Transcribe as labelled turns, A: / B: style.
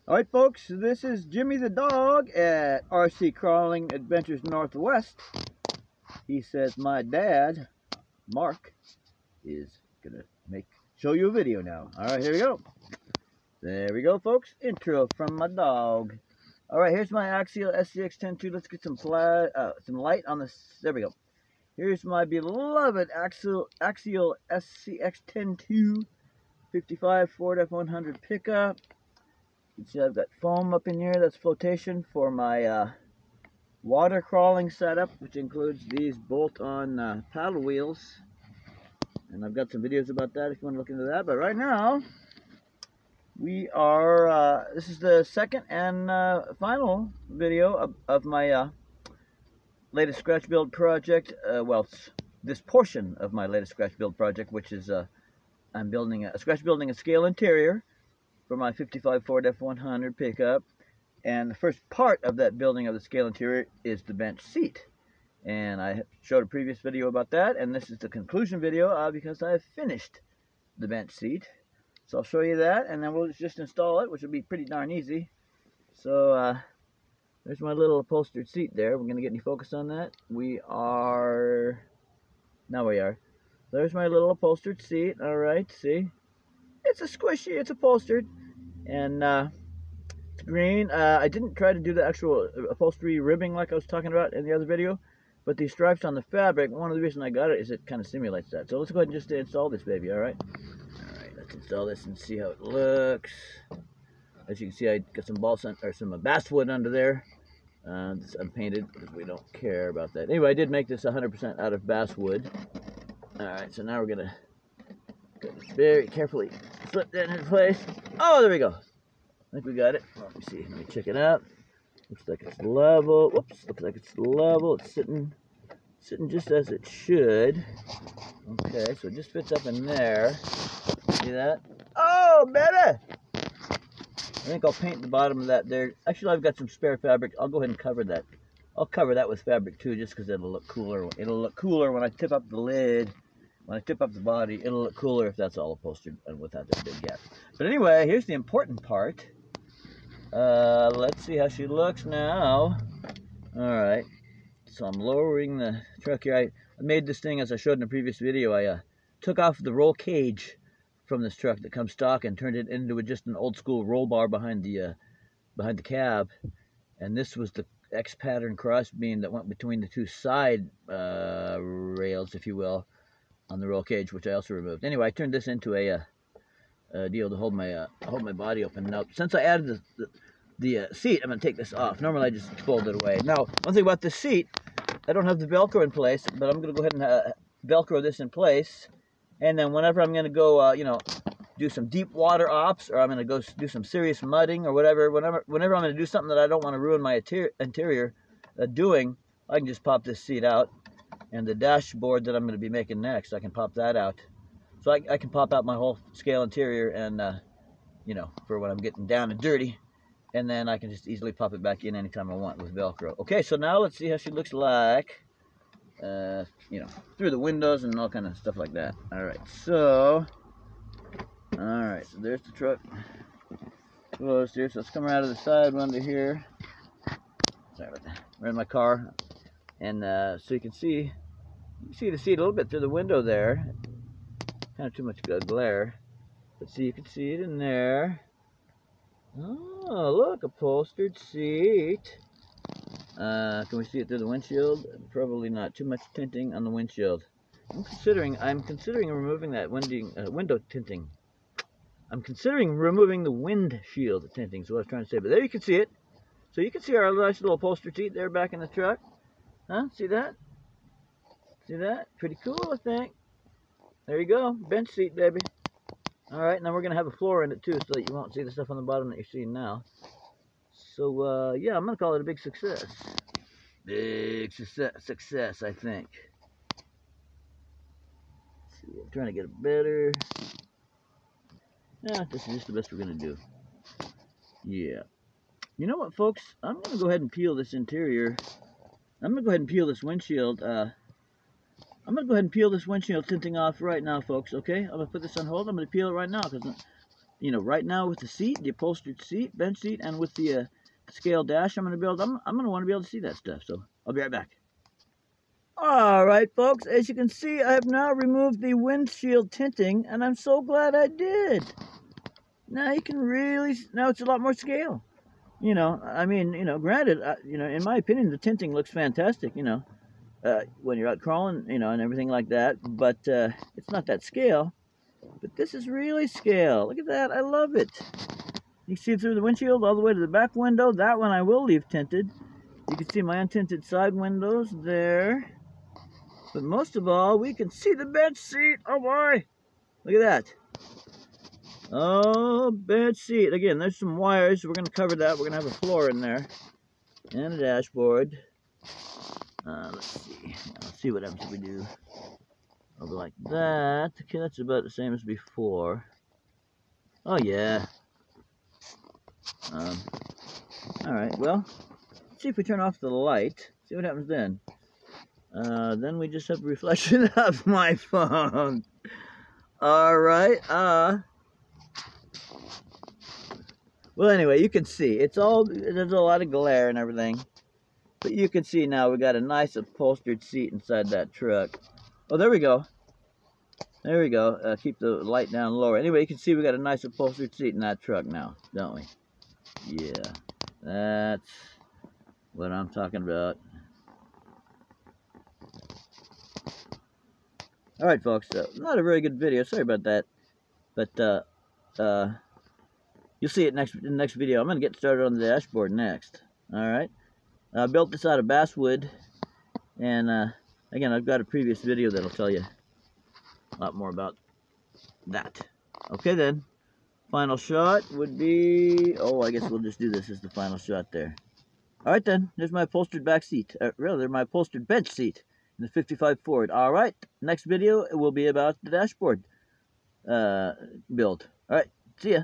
A: Alright folks, this is Jimmy the dog at RC Crawling Adventures Northwest. He says my dad, Mark, is gonna show you a video now. Alright, here we go. There we go folks, intro from my dog. Alright, here's my Axial SCX10II. Let's get some light on this. There we go. Here's my beloved Axial SCX10II 55 4F100 pickup. You can see I've got foam up in here. That's flotation for my water crawling setup, which includes these bolt-on paddle wheels. And I've got some videos about that if you want to look into that. But right now, we are, this is the second and final video of my latest scratch build project. Well, this portion of my latest scratch build project, which is I'm building a scale interior for my 55 Ford F100 pickup, and the first part of that building of the scale interior is the bench seat, and I showed a previous video about that, and this is the conclusion video because I have finished the bench seat. So I'll show you that, and then we'll just install it, which will be pretty darn easy. So there's my little upholstered seat there. We're gonna get any focus on that. Now we are. There's my little upholstered seat. All right, see? It's a squishy, it's upholstered, and it's green. I didn't try to do the actual upholstery ribbing like I was talking about in the other video, but these stripes on the fabric, one of the reasons I got it is it kind of simulates that. So let's go ahead and just install this baby, all right? All right, let's install this and see how it looks. As you can see, I got some basswood under there. It's unpainted because we don't care about that. Anyway, I did make this 100% out of basswood. All right, so now we're gonna very carefully slip that into place. Oh, there we go. I think we got it. Let me see. Let me check it out. Looks like it's level. Whoops. Looks like it's level. It's sitting just as it should. Okay, so it just fits up in there. See that? Oh, better. I think I'll paint the bottom of that there. Actually, I've got some spare fabric. I'll go ahead and cover that. I'll cover that with fabric too, just because it'll look cooler. It'll look cooler when I tip up the lid. When I tip up the body, it'll look cooler if that's all upholstered and without that big gap. But anyway, here's the important part. Let's see how she looks now. Alright, so I'm lowering the truck here. I made this thing, as I showed in the previous video. I took off the roll cage from this truck that comes stock and turned it into just an old school roll bar behind the cab. And this was the X pattern cross beam that went between the two side rails, if you will, on the roll cage, which I also removed. Anyway, I turned this into a deal to hold my body open. Now, since I added the seat, I'm going to take this off. Normally, I just fold it away. Now, one thing about the seat, I don't have the Velcro in place, but I'm going to go ahead and Velcro this in place. And then whenever I'm going to go, do some deep water ops, or I'm going to go do some serious mudding or whatever, whenever I'm going to do something that I don't want to ruin my interior doing, I can just pop this seat out. And the dashboard that I'm going to be making next, I can pop that out. So I can pop out my whole scale interior and, for when I'm getting down and dirty. And then I can just easily pop it back in anytime I want with Velcro. Okay, so now let's see how she looks like, through the windows and all kind of stuff like that. All right, so there's the truck closed here. So let's come out of the side window here. Sorry about that. We're in my car. And so you can see the seat a little bit through the window there. Kind of too much glare. But see, you can see it in there. Oh, look, upholstered seat. Can we see it through the windshield? Probably not. Too much tinting on the windshield. I'm considering removing that window tinting. I'm considering removing the windshield tinting, is what I was trying to say. But there you can see it. So you can see our nice little upholstered seat there back in the truck. Huh? See that? See that? Pretty cool, I think. There you go. Bench seat, baby. Alright, now we're going to have a floor in it, too, so that you won't see the stuff on the bottom that you're seeing now. So, yeah, I'm going to call it a big success. Big success, I think. Let's see, I'm trying to get it better. Yeah, this is just the best we're going to do. Yeah. You know what, folks? I'm going to go ahead and peel this interior. I'm going to go ahead and peel this windshield. I'm going to go ahead and peel this windshield tinting off right now, folks, okay? I'm going to put this on hold. I'm going to peel it right now because you know, right now with the seat, the upholstered seat, bench seat, and with the scale dash, I'm going to want to be able to see that stuff. So I'll be right back. All right, folks, as you can see, I have now removed the windshield tinting, and I'm so glad I did. Now you can really, now it's a lot more scale. You know, I mean, you know, granted, you know, in my opinion, the tinting looks fantastic, you know, when you're out crawling, you know, and everything like that, but it's not that scale. But this is really scale. Look at that. I love it. You can see through the windshield all the way to the back window. That one I will leave tinted. You can see my untinted side windows there. But most of all, we can see the bench seat. Oh boy. Look at that. Oh, bench seat. Again, there's some wires. We're going to cover that. We're going to have a floor in there. And a dashboard. Let's see. Let's see what happens if we do. Over like that. Okay, that's about the same as before. Oh, yeah. Alright, well, let's see if we turn off the light. See what happens then. Then we just have a reflection of my phone. Alright, well, anyway, you can see. It's all, there's a lot of glare and everything. But you can see now we got a nice upholstered seat inside that truck. Oh, there we go. There we go. Keep the light down lower. Anyway, you can see we got a nice upholstered seat in that truck now, don't we? Yeah, that's what I'm talking about. All right, folks. Not a very good video. Sorry about that. But you'll see it in the next video. I'm gonna get started on the dashboard next. All right. I built this out of basswood, and again, I've got a previous video that'll tell you a lot more about that. Okay, then. Final shot would be... Oh, I guess we'll just do this as the final shot there. Alright, then. There's my upholstered back seat. Rather, my upholstered bench seat in the 55 Ford. Alright, next video will be about the dashboard build. Alright, see ya.